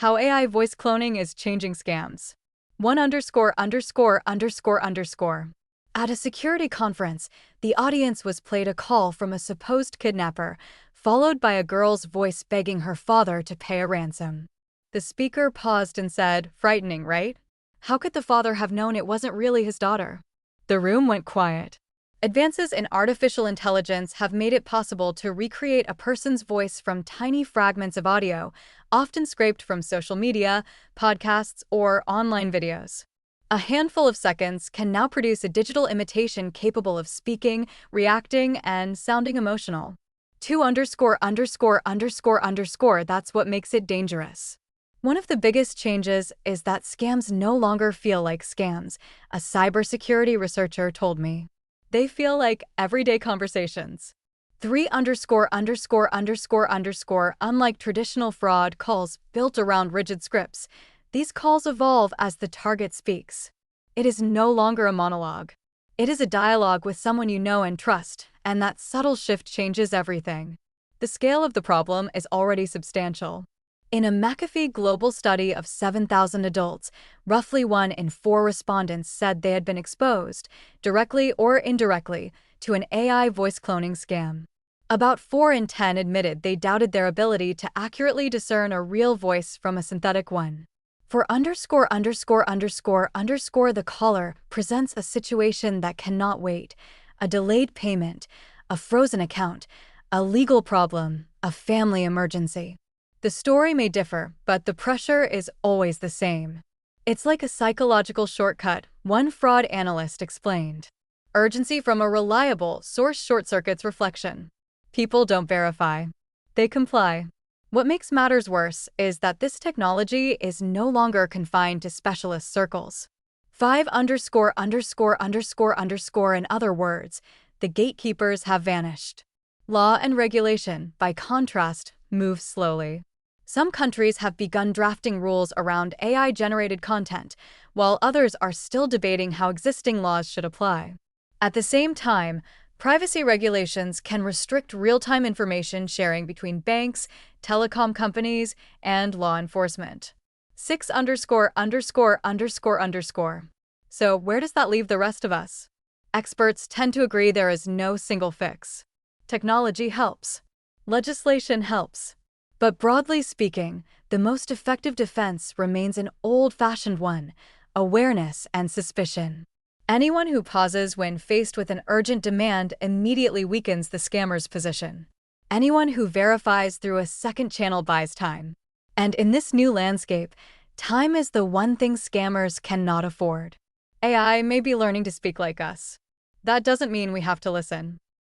How AI voice cloning is changing scams. One underscore underscore underscore underscore. At a security conference, the audience was played a call from a supposed kidnapper, followed by a girl's voice begging her father to pay a ransom. The speaker paused and said, "Frightening, right? How could the father have known it wasn't really his daughter?" The room went quiet. Advances in artificial intelligence have made it possible to recreate a person's voice from tiny fragments of audio, often scraped from social media, podcasts, or online videos. A handful of seconds can now produce a digital imitation capable of speaking, reacting, and sounding emotional. Two underscore underscore underscore underscore, that's what makes it dangerous. One of the biggest changes is that scams no longer feel like scams, a cybersecurity researcher told me. They feel like everyday conversations. Three underscore underscore underscore underscore. Unlike traditional fraud calls built around rigid scripts, these calls evolve as the target speaks. It is no longer a monologue. It is a dialogue with someone you know and trust, and that subtle shift changes everything. The scale of the problem is already substantial. In a McAfee global study of 7,000 adults, roughly 1 in 4 respondents said they had been exposed, directly or indirectly, to an AI voice cloning scam. About 4 in 10 admitted they doubted their ability to accurately discern a real voice from a synthetic one. For underscore underscore underscore underscore, the caller presents a situation that cannot wait: a delayed payment, a frozen account, a legal problem, a family emergency. The story may differ, but the pressure is always the same. It's like a psychological shortcut, one fraud analyst explained. Urgency from a reliable source short-circuits reflection. People don't verify. They comply. What makes matters worse is that this technology is no longer confined to specialist circles. 5 underscore underscore underscore underscore. In other words, the gatekeepers have vanished. Law and regulation, by contrast, move slowly. Some countries have begun drafting rules around AI-generated content, while others are still debating how existing laws should apply. At the same time, privacy regulations can restrict real-time information sharing between banks, telecom companies, and law enforcement. 6 underscore underscore underscore underscore. So where does that leave the rest of us? Experts tend to agree there is no single fix. Technology helps. Legislation helps. But broadly speaking, the most effective defense remains an old-fashioned one: awareness and suspicion. Anyone who pauses when faced with an urgent demand immediately weakens the scammer's position. Anyone who verifies through a second channel buys time. And in this new landscape, time is the one thing scammers cannot afford. AI may be learning to speak like us. That doesn't mean we have to listen.